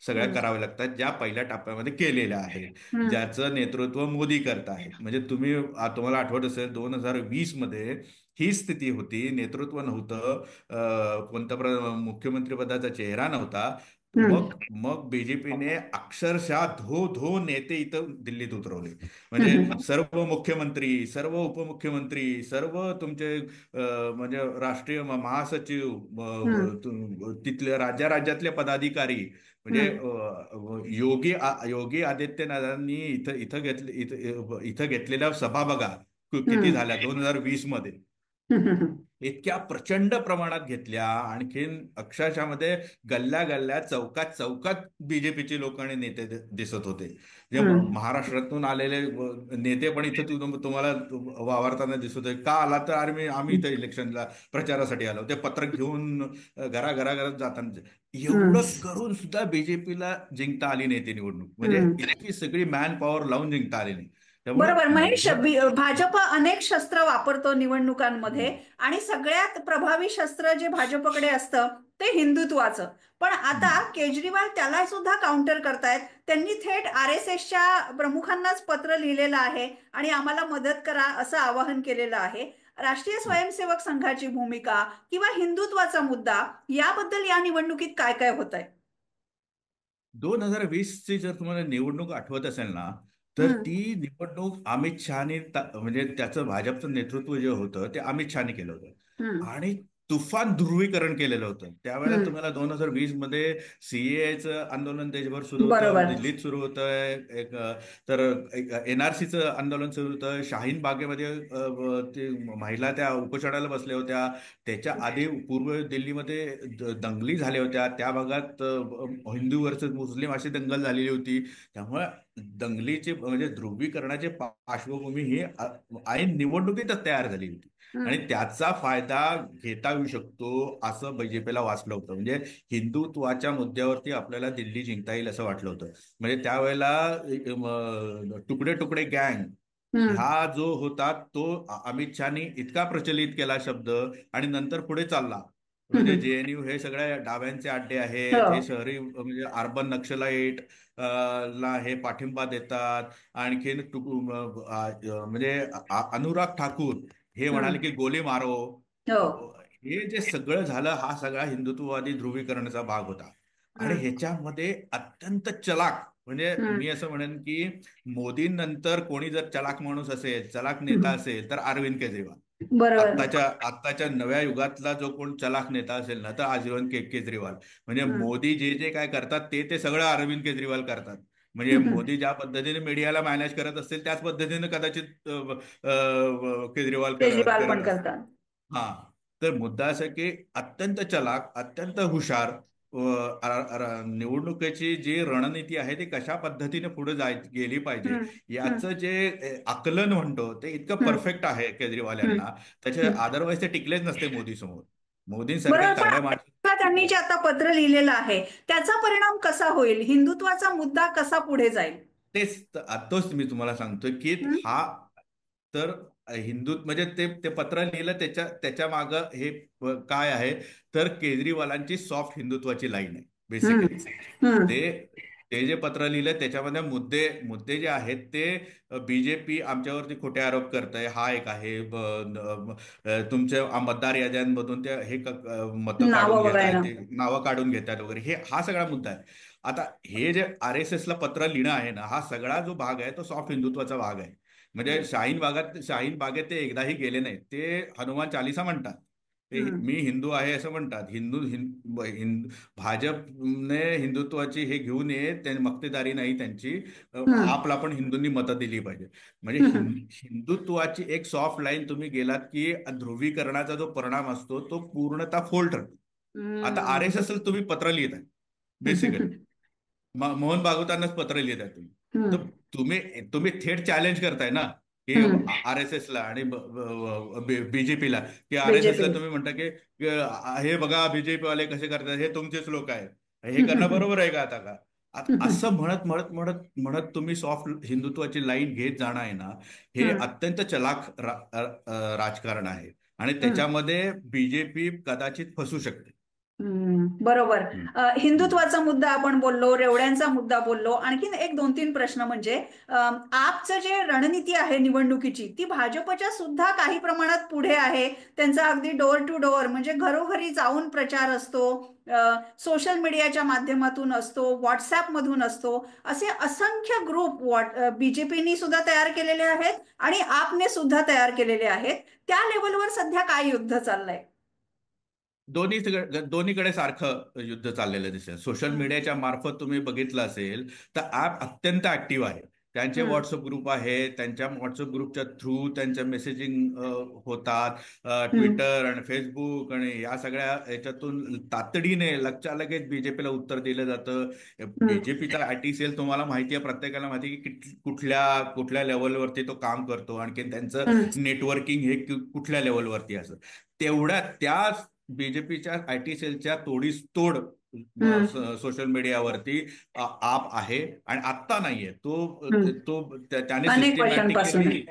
सगळ्या हम्म. कराव्या लागतात, ज्या पहिल्या टप्प्यामध्ये केलेल्या आहेत, हम्म. ज्याचं नेतृत्व मोदी करत आहेत. म्हणजे तुम्हाला आठवत असेल 2020 मध्ये ही स्थिती होती, नेतृत्व नव्हतं, मुख्यमंत्री पदाचा चेहरा नव्हता. हम्म. मग मग बीजेपीने अक्षरशः धो धो नेते इथं दिल्लीत उतरवले. म्हणजे हम्म. सर्व मुख्यमंत्री, सर्व उपमुख्यमंत्री, सर्व तुमचे म्हणजे राष्ट्रीय महासचिव, हम्म. तिथले राज्यातले पदाधिकारी, म्हणजे हम्म. योगी आदित्यनाथांनी इथं इथं घेतले इथं घेतलेल्या सभा बघा, किती हम्म. झाल्या 2020 मध्ये. हम्म. इतक्या प्रचंड प्रमाणात घेतल्या. आणखीन अक्षरशः मध्ये गल्ल्या गल्ल्या, चौकात चौकात बीजेपीचे लोक आणि नेते दिसत होते. जे हम्म. महाराष्ट्रातून आलेले नेते पण इथं तुम्हाला वावरताना दिसत होते. का आला? तर आम्ही इथं इलेक्शनला प्रचारासाठी आलो. ते पत्रक घेऊन घराघरात जाताना, हम्म. एवढं करून सुद्धा बीजेपीला जिंकता आली नाही ती निवडणूक. म्हणजे हम्म. इतकी सगळी मॅन पॉवर लावून जिंकता आली नाही. त्यामुळे बरोबर महेश, माझं भाजप अनेक शस्त्र वापरतो निवडणुकांमध्ये, हम्म, आणि सगळ्यात प्रभावी शस्त्र जे भाजपकडे असतं ते हिंदुत्वाचं. पण आता हम्म, केजरीवाल त्याला सुद्धा काउंटर करतायत. त्यांनी थेट RSSच्या प्रमुखांनाच पत्र लिहिलेलं आहे आणि आम्हाला मदत करा असं आवाहन केलेलं आहे. राष्ट्रीय स्वयंसेवक संघाची भूमिका किंवा हिंदुत्वाचा मुद्दा याबद्दल या निवडणुकीत काय काय होत आहे? 2020ची जर तुम्हाला निवडणूक आठवत असेल ना, तर हम्म. ती निवडणूक अमित शहाने म्हणजे त्याचं भाजपचं नेतृत्व जे होतं ते अमित शहाने केलं होतं. हम्म. आणि तुफान ध्रुवीकरण केलेलं होतं त्यावेळेला. हम्म. तुम्हाला 2020 मध्ये सीएचं आंदोलन देशभर सुरू होतं, बरोबर. दिल्लीत सुरू होतं. तर एनआरसीचं आंदोलन सुरू होतं. शाहीन बागेमध्ये ते महिला त्या उपोषणाला बसल्या होत्या. त्याच्या आधी पूर्व दिल्लीमध्ये दंगली झाल्या होत्या. त्या भागात हिंदू वर्सेस मुस्लिम अशी दंगल झालेली होती. त्यामुळे दंगलीचे म्हणजे ध्रुवीकरणाची पार्श्वभूमी ही ऐन निवडणुकीतच तयार झाली होती. आणि हम्म. त्याचा फायदा घेता येऊ शकतो असं बीजेपीला वाचलं होतं. म्हणजे हिंदुत्वाच्या मुद्द्यावरती आपल्याला दिल्ली जिंकता येईल असं वाटलं होतं. म्हणजे त्यावेळेला तुकडे तुकडे गँग हम्म. ह्या जो होता तो अमित शहानी इतका प्रचलित केला शब्द, आणि नंतर पुढे चालला. म्हणजे हम्म. जेएनयू हे सगळ्या डाव्यांचे अड्डे हो. आहेत, हे शहरी म्हणजे अर्बन नक्षलाईट ला हे पाठिंबा देतात. आणखीन म्हणजे अनुराग ठाकूर हे म्हणाले हम्म. की गोली मारो. हो. हे जे सगळं झालं हा सगळा हिंदुत्ववादी ध्रुवीकरणाचा भाग होता. आणि हम्म. ह्याच्यामध्ये अत्यंत चलाक, म्हणजे हम्म. मी असं म्हणेन की मोदींनंतर कोणी जर चलाक माणूस असेल, चलाक नेता हम्म. असेल, तर अरविंद केजरीवाल. बरोबर. आत्ताच्या नव्या युगातला जो कोण चलाक नेता असेल ना, तर अरविंद केजरीवाल. म्हणजे हम्म. मोदी जे जे काय करतात ते ते सगळं अरविंद केजरीवाल करतात. म्हणजे मोदी ज्या पद्धतीने मीडियाला मॅनेज करत असतील त्याच पद्धतीने कदाचित केजरीवाल केजरीवाल करत पण असतील. करतात. हा. तर मुद्दा असा की अत्यंत चलाक, अत्यंत हुशार, निवडणुकीची जी रणनीती आहे ती कशा पद्धतीने पुढे गेली पाहिजे हम्म. याचं हम्म. जे आकलन म्हणतो ते इतकं हम्म. परफेक्ट आहे केजरीवाल हम्म. यांना. त्याचे हम्म. अदरवाईज ते टिकलेच नसते मोदी समोर. मोदींसारख्या बरोबर, पण तगड्या आता त्यांनी जे माणसाला. आता पत्र लिहिलेलं आहे त्याचा परिणाम कसा होईल? हिंदुत्वाचा मुद्दा कसा पुढे जाईल? तोच मी तुम्हाला सांगतोय की हम्म. हा तर हिंदू म्हणजे ते पत्र लिहिलं त्याच्या मागं हे काय आहे, तर केजरीवालांची सॉफ्ट हिंदुत्वाची लाईन आहे हम्म. बेसिकली. हम्म. ते ते जे पत्र लिहिलं त्याच्यामध्ये मुद्दे मुद्दे जे आहेत ते बीजेपी आमच्यावरती खोटे आरोप करत आहे हा एक आहे. तुमच्या मतदार याद्यांमधून ते हे मतं काढून नावं घेत आहेत, वगळणं. ते नावं काढून घेतात वगैरे, हे हा सगळा मुद्दा आहे. आता हे जे RSS ला पत्र लिहिणं आहे ना, हा सगळा जो भाग आहे तो सॉफ्ट हिंदुत्वाचा भाग आहे. म्हणजे हम्म. शाहीन बागेत ते एकदाही गेले नाहीत. ते हनुमान चालिसा म्हणतात. हम्म. मी हिंदू आहे असं म्हणतात. भाजपने हिंदुत्वाची हे घेऊन ये त्यांनी मक्तेदारी नाही त्यांची. हम्म. आपला पण हिंदूंनी मतं दिली पाहिजे. म्हणजे हम्म. हिंदुत्वाची एक सॉफ्ट लाईन तुम्ही गेलात की ध्रुवीकरणाचा जो परिणाम असतो तो पूर्णतः फोल ठरतो. आता हम्म. RSS तुम्ही पत्र लिहित आहे बेसिकली. हम्म. मोहन भागवतांनाच पत्र लिहिताय तुम्ही. तर हम्म. तुम्ही तुम्ही थेट चॅलेंज करताय ना की हम्म. RSS ला आणि बीजेपीला, की RSS बीजेपी. ला तुम्ही म्हणता की हे बघा बीजेपी वाले कसे करतात, हे तुमचेच लोक आहेत. हे करणं बरोबर आहे का आता का? आता असं म्हणत म्हणत म्हणत म्हणत तुम्ही सॉफ्ट हिंदुत्वाची लाईन घेत जाणं आहे ना, हे हम्म. अत्यंत चलाख राजकारण आहे. आणि हम्म. त्याच्यामध्ये बीजेपी कदाचित फसू शकते. बरोबर. हम्म. हम्म. हिंदुत्वाचा मुद्दा आपण बोललो, रेवड्यांचा मुद्दा बोललो. आणखीन एक दोन तीन प्रश्न म्हणजे आपचं जे रणनीती आहे निवडणुकीची ती भाजपच्या सुद्धा काही प्रमाणात पुढे आहे. त्यांचा अगदी डोअर टू डोअर म्हणजे घरोघरी जाऊन प्रचार असतो. सोशल मीडियाच्या माध्यमातून असतो, व्हॉट्सअप मधून असतो. असे असंख्य ग्रुप बीजेपीनी सुद्धा तयार केलेले आहेत आणि आपने सुद्धा तयार केलेले आहेत. त्या लेवलवर सध्या काय युद्ध चाललंय? दोन्हीकडे सारखं युद्ध चाललेलं दिसेल. सोशल हम्म. मीडियाच्या मार्फत तुम्ही बघितलं असेल तर ऍप अत्यंत ऍक्टिव्ह आहे. त्यांचे हम्म. व्हॉट्सअप ग्रुप आहेत. त्यांच्या व्हॉट्सअप ग्रुपच्या थ्रू त्यांच्या मेसेजिंग होतात. हम्म. ट्विटर आणि फेसबुक आणि या सगळ्या याच्यातून तातडीने लगेच बीजेपीला उत्तर दिलं जातं. हम्म. बीजेपीचा IT सेल तुम्हाला माहिती आहे, प्रत्येकाला माहिती आहे की कुठल्या कुठल्या लेवलवरती तो काम करतो, आणखी त्यांचं हम्म. नेटवर्किंग हे कुठल्या लेवलवरती असं. तेवढ्या त्या बीजेपीच्या IT सेलच्या तोडीस तोड हम्म. सोशल मीडियावरती आप आहे. आणि आत्ता नाहीये तो. हम्म. त्याने अनेक वर्षांपासून. सिस्टमॅटिकली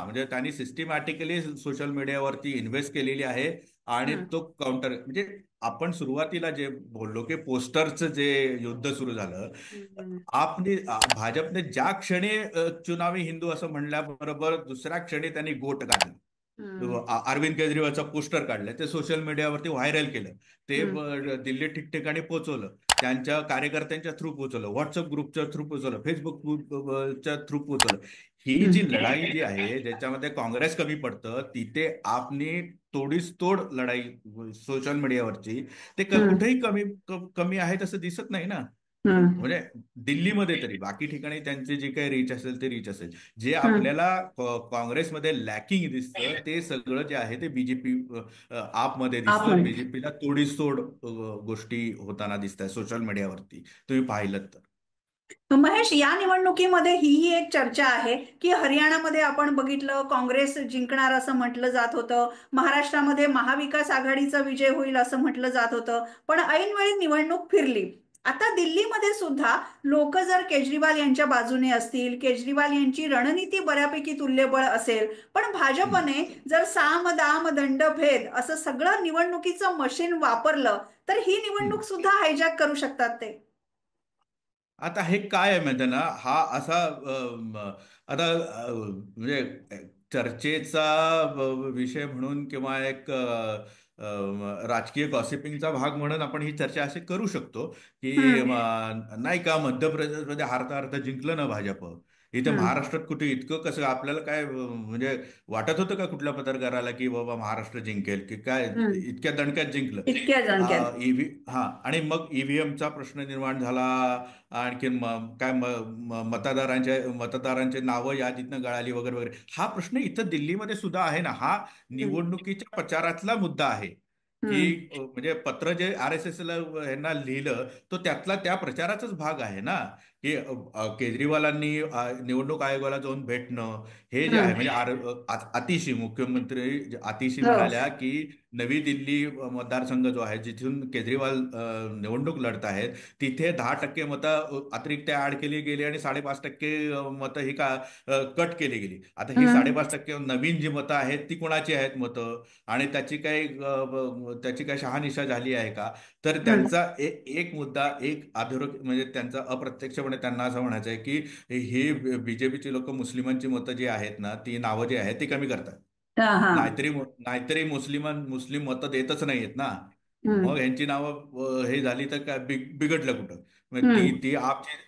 म्हणजे त्यांनी सिस्टमॅटिकली सोशल मीडियावरती इन्व्हेस्ट केलेली आहे. आणि हम्म. तो काउंटर म्हणजे आपण सुरुवातीला जे बोललो की पोस्टरचं जे युद्ध सुरू झालं. हम्म. भाजपने ज्या क्षणी चुनावी हिंदू असं म्हणल्याबरोबर दुसऱ्या क्षणी त्यांनी गोट घातला. हम्म. अरविंद केजरीवालचा पोस्टर काढलं, ते सोशल मीडियावरती व्हायरल केलं. ते हम्म. दिल्ली ठिकठिकाणी पोहोचवलं. त्यांच्या कार्यकर्त्यांच्या थ्रू पोहोचवलं, व्हॉट्सअप ग्रुपच्या थ्रू पोहोचवलं, फेसबुकच्या थ्रू पोहोचवलं. ही जी हम्म. लढाई जी आहे ज्याच्यामध्ये काँग्रेस कमी पडतं, तिथे आपनी तोडीस तोड लढाई सोशल मीडियावरची, ते हम्म. कुठेही कमी कमी आहे तसं दिसत नाही ना. हम्म. म्हणजे दिल्लीमध्ये तरी, बाकी ठिकाणी त्यांची जी काही रीच असेल ते रीच असेल. जे हम्म. आपल्याला काँग्रेसमध्ये लॅकिंग दिसतं ते सगळं जे आहे ते बीजेपी आपमध्ये आप दिसतं. म्हणे. बीजेपीला तोडीस तोड गोष्टी होताना दिसत आहेत सोशल मीडियावरती, तुम्ही पाहिलं तर. महेश, या निवडणुकीमध्ये ही एक चर्चा आहे की हरियाणामध्ये आपण बघितलं, काँग्रेस जिंकणार असं म्हटलं जात होतं. महाराष्ट्रामध्ये महाविकास आघाडीचा विजय होईल असं म्हटलं जात होतं. पण ऐनवेळी निवडणूक फिरली. आता दिल्लीमध्ये सुद्धा लोक जर केजरीवाल यांच्या बाजूने असतील, केजरीवाल यांची रणनीती बऱ्यापैकी तुल्यबळ असेल, पण हम्म. भाजपने जर साम दाम दंड भेद असं सगळं निवडणुकीचं मशीन वापरलं, तर ही निवडणूक हम्म. सुद्धा हायजॅक करू शकतात ते. आता हे काय आहे माहिती आहे ना, हा असा आता म्हणजे चर्चेचा विषय म्हणून किंवा एक राजकीय गॉसिपिंगचा भाग म्हणून आपण ही चर्चा अशी करू शकतो की हम्म. नाही का, मध्य प्रदेशमध्ये हारता हारता जिंकलं ना भाजप, इथे हम्म. महाराष्ट्रात कुठे इतकं कसं आपल्याला काय म्हणजे वाटत होतं का कुठल्या पत्रकाराला की बाबा महाराष्ट्र जिंकेल की काय, हम्म. इतक्या दणक्यात जिंकलं. इतक्या जाणक्यात. हा, आणि मग ईव्हीएमचा प्रश्न निर्माण झाला. आणखीन काय मतदारांचे नावं यादीतनं गळाली वगैरे वगैरे. हा प्रश्न इथं दिल्लीमध्ये सुद्धा आहे ना. हा हम्म. निवडणुकीच्या प्रचारातला मुद्दा आहे की हम्म. म्हणजे पत्र जे RSS ला यांना लिहिलं, तो त्यातला त्या प्रचाराचाच भाग आहे ना. की केजरीवालांनी निवडणूक आयोगाला जाऊन भेटणं, हे जे आहे हम्म. म्हणजे आतिशी मुख्यमंत्री आतिशी हो. म्हणाल्या की नवी दिल्ली मतदारसंघ जो आहे जिथून केजरीवाल निवडणूक लढत आहेत, तिथे 10% मतं अतिरिक्त ऍड केली गेली आणि 5.5% मतं ही का कट केली गेली. आता ही हम्म. 5.5% नवीन जी मतं आहेत ती कोणाची आहेत मतं, आणि त्याची काही शहानिशा झाली आहे का? तर हम्म. त्यांचा एक मुद्दा, एक अधोरेखित म्हणजे त्यांचा अप्रत्यक्षपणे त्यांना असं म्हणायचं आहे की ही बीजेपीची लोक मुस्लिमांची मतं जी आहेत ना, ती नावं जी आहेत ती कमी करतात. हा. हा. नाहीतरी मुस्लिम मतं देतच नाहीयेत ना. मग हम्म. ह्यांची नावं हे झाली तर काय बिघडलं कुठं? म्हणजे ती हम्म. ती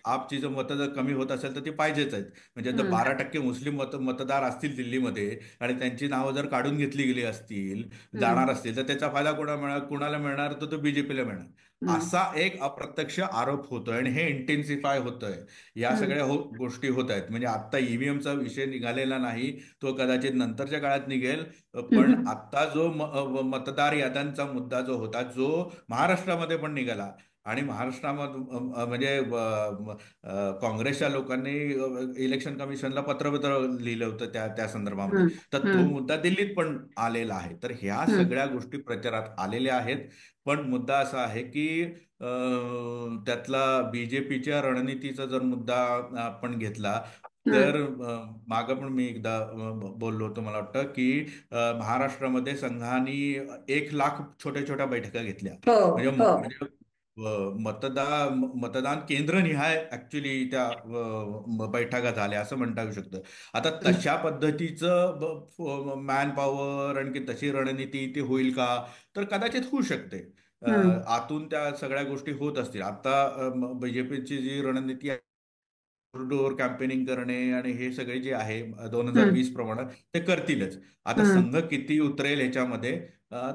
आपची जर मतं जर कमी होत असेल तर ती पाहिजेच आहेत. म्हणजे जर हम्म. 12% मुस्लिम मतदार असतील दिल्लीमध्ये आणि त्यांची नावं जर काढून घेतली गेली असतील, जाणार हम्म. असतील, तर त्याचा फायदा कुणाला मिळणार? तर तो बीजेपीला मिळणार. हम्म. असा एक अप्रत्यक्ष आरोप होतोय आणि हे इंटेन्सिफाय होतोय. या हम्म. सगळ्या गोष्टी होत आहेत. म्हणजे आता ईव्हीएमचा विषय निघालेला नाही, तो कदाचित नंतरच्या काळात निघेल. पण हम्म. आता जो मतदार याद्यांचा मुद्दा जो होता, जो महाराष्ट्रामध्ये पण निघाला, आणि महाराष्ट्रामध्ये म्हणजे काँग्रेसच्या लोकांनी इलेक्शन कमिशनला पत्र लिहिलं होतं त्या त्या संदर्भामध्ये. हम्म. तर तो हम्म. मुद्दा दिल्लीत पण आलेला आहे. तर ह्या हम्म. सगळ्या गोष्टी प्रचारात आलेल्या आहेत. पण मुद्दा असा आहे की त्यातला बीजेपीच्या रणनीतीचा जर मुद्दा आपण घेतला, तर हम्म. मागं पण मी एकदा बोललो होतो, मला वाटतं की महाराष्ट्रामध्ये संघाने 1 लाख छोट्या छोट्या बैठका घेतल्या. हो. म्हणजे हो. म्हणजे मतदान केंद्रनिहाय ऍक्च्युली त्या बैठका झाल्या असं म्हणता येऊ शकतं. आता हम्म. तशा पद्धतीचं मॅन पॉवर आणखी तशी रणनीती ती होईल का? तर कदाचित होऊ शकते. हम्म. आतून त्या सगळ्या गोष्टी होत असतील. आता बीजेपीची जी रणनीती आहे, डोर डोर कॅम्पेनिंग करणे आणि हे सगळे जे आहे 2020 हम्म. प्रमाणात ते करतीलच. आता हम्म. संघ किती उतरेल ह्याच्यामध्ये,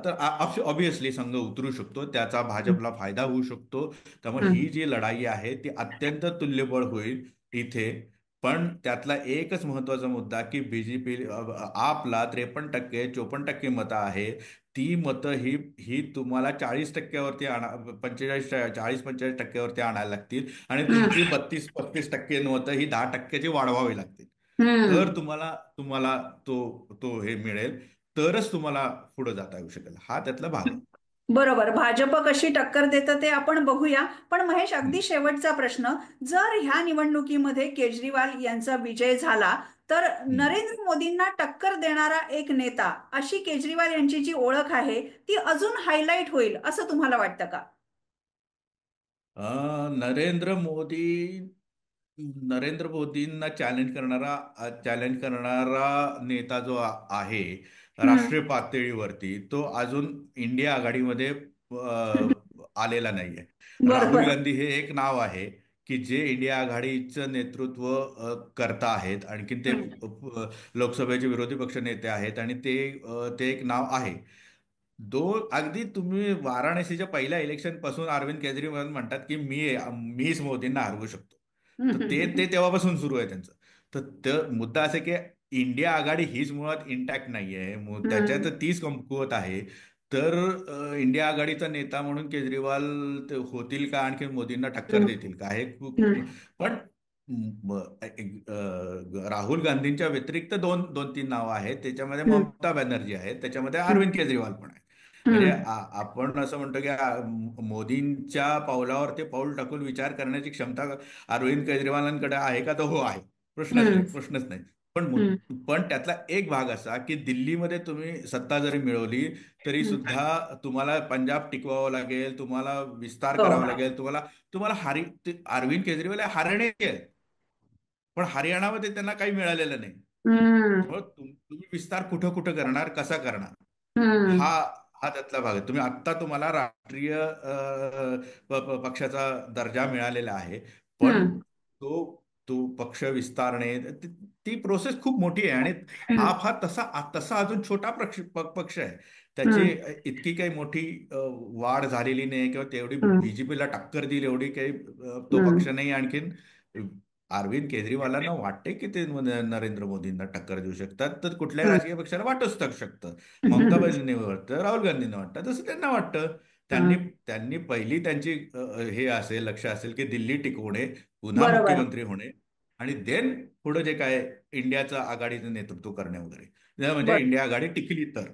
तर ऑब्विसली संघ उतरू शकतो, त्याचा भाजपला फायदा होऊ शकतो. त्यामुळे ही हम्म. जी लढाई आहे ती अत्यंत तुल्यबळ होईल इथे. पण त्यातला एकच महत्वाचा मुद्दा की बीजेपी आपला 53% 54% मतं आहे. ती मतं ही तुम्हाला 40% आणा, 40-45% आणायला लागतील, आणि तुमची हम्म. 32-35% मतं ही 10%ची वाढवावी लागतील. तर हम्म. तुम्हाला तो तो हे मिळेल, तरच तुम्हाला पुढे जाता येऊ शकेल. हा त्यातला भाग आहे. बरोबर. भाजप कशी टक्कर देतं ते आपण बघूया. पण महेश, हम्म. अगदी शेवटचा प्रश्न. जर ह्या निवडणुकीमध्ये केजरीवाल यांचा विजय झाला, तर हम्म. नरेंद्र मोदींना टक्कर देणारा एक नेता, अशी केजरीवाल यांची जी ओळख आहे, ती अजून हायलाईट होईल असं तुम्हाला वाटतं का? नरेंद्र मोदी नरेंद्र मोदींना चॅलेंज करणारा नेता जो आहे, राष्ट्रीय हम्म. पातळीवरती तो अजून इंडिया आघाडीमध्ये आलेला नाहीये. राहुल बरोबर. गांधी हे एक नाव आहे की जे इंडिया आघाडीचं नेतृत्व करता आहेत. आणखीन ते हम्म. लोकसभेचे विरोधी पक्ष नेते आहेत आणि ते एक नाव आहे. अगदी तुम्ही वाराणसीच्या पहिल्या इलेक्शन पासून अरविंद केजरीवाल म्हणतात की मीच मोदींना हरवू शकतो. हम्म. तर ते ते तेव्हापासून सुरू आहे त्यांचं. तर मुद्दा असा की इंडिया आघाडी हीच मुळात इंटॅक्ट नाहीये, त्याच्यात हम्म. तीच कमकुवत आहे. तर इंडिया आघाडीचा नेता म्हणून केजरीवाल ते होतील का, आणखी मोदींना टक्कर हम्म. देतील का, हे हम्म. पण राहुल गांधींच्या व्यतिरिक्त दोन दोन तीन नावं आहेत. त्याच्यामध्ये हम्म. ममता बॅनर्जी आहेत, त्याच्यामध्ये हम्म. अरविंद केजरीवाल पण आहेत. म्हणजे हम्म. आपण असं म्हणतो की मोदींच्या पावलावर ते पाऊल टाकून विचार करण्याची क्षमता अरविंद केजरीवालांकडे आहे का, तर हो आहे. हम्म. प्रश्नच नाही. पण हम्म. पण त्यातला एक भाग असा की दिल्लीमध्ये तुम्ही सत्ता जरी मिळवली तरी हम्म. सुद्धा तुम्हाला पंजाब टिकवावं लागेल, तुम्हाला विस्तार हो. करावा लागेल, तुम्हाला तुम्हाला अरविंद केजरीवाल हे हरणे आहेत. पण हरियाणामध्ये त्यांना काही मिळालेलं नाही. हम्म. त्यामुळे तुम्ही विस्तार कुठं कुठं करणार, कसा करणार, हम्म. हा हा त्यातला भाग आहे. तुम्हाला राष्ट्रीय पक्षाचा दर्जा मिळालेला आहे. पण हम्म. तो तो पक्ष विस्तारणे ती प्रोसेस खूप मोठी आहे. आणि हम्म. आप हा तसा अजून छोटा पक्ष आहे. त्याची हम्म. इतकी काही मोठी वाढ झालेली नाही किंवा तेवढी हम्म. बीजेपीला टक्कर देईल एवढी काही तो पक्ष हम्म. नाही. आणखीन अरविंद केजरीवालांना वाटते की ते नरेंद्र मोदींना टक्कर देऊ शकतात, तर कुठल्याही हम्म. राजकीय पक्षाला वाटूच शकतं. ममता हम्म. बनर्जींना वाटतं, राहुल गांधींना वाटतं, तसं त्यांना वाटतं. त्यांनी हम्म. त्यांनी पहिली त्यांची हे असेल, लक्ष असेल की दिल्ली टिकवणे, पुन्हा बरोबर. मुख्यमंत्री होणे, आणि देन पुढे जे काय इंडियाचं आघाडीचं नेतृत्व करणे वगैरे, म्हणजे इंडिया आघाडी टिकली तर.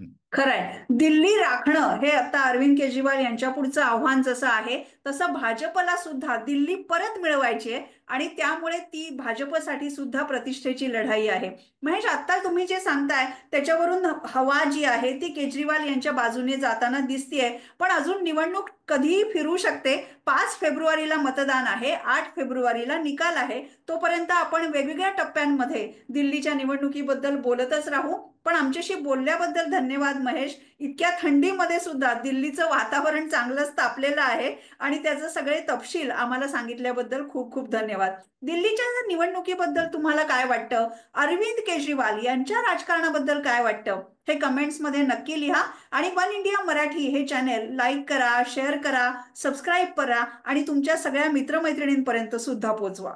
हं. खरंय, दिल्ली राखणं हे आता अरविंद केजरीवाल यांच्या पुढचं आव्हान जसं आहे, तसं भाजपला सुद्धा दिल्ली परत मिळवायची आहे. आणि त्यामुळे ती भाजपसाठी सुद्धा प्रतिष्ठेची लढाई आहे. महेश, आता तुम्ही जे सांगताय त्याच्यावरून हवा जी आहे ती केजरीवाल यांच्या बाजूने जाताना दिसतीये. पण अजून निवडणूक कधीही फिरू शकते. 5 फेब्रुवारीला मतदान आहे, 8 फेब्रुवारीला निकाल आहे. तोपर्यंत आपण वेगवेगळ्या टप्प्यांमध्ये दिल्लीच्या निवडणुकीबद्दल बोलतच राहू. पण आमच्याशी बोलल्याबद्दल धन्यवाद महेश. इतक्या थंडीमध्ये सुद्धा दिल्लीचं वातावरण चांगलंच तापलेलं आहे आणि त्याचे सगळे तपशील आम्हाला सांगितल्याबद्दल खूप खूप धन्यवाद. दिल्लीच्या निवडणुकीबद्दल तुम्हाला काय वाटतं? अरविंद केजरीवाल यांच्या राजकारणाबद्दल काय वाटतं? हे कमेंट्समध्ये नक्की लिहा. आणि वन इंडिया मराठी हे चॅनेल लाईक करा, शेअर करा, सबस्क्राईब करा आणि तुमच्या सगळ्या मित्रमैत्रिणींपर्यंत सुद्धा पोहोचवा.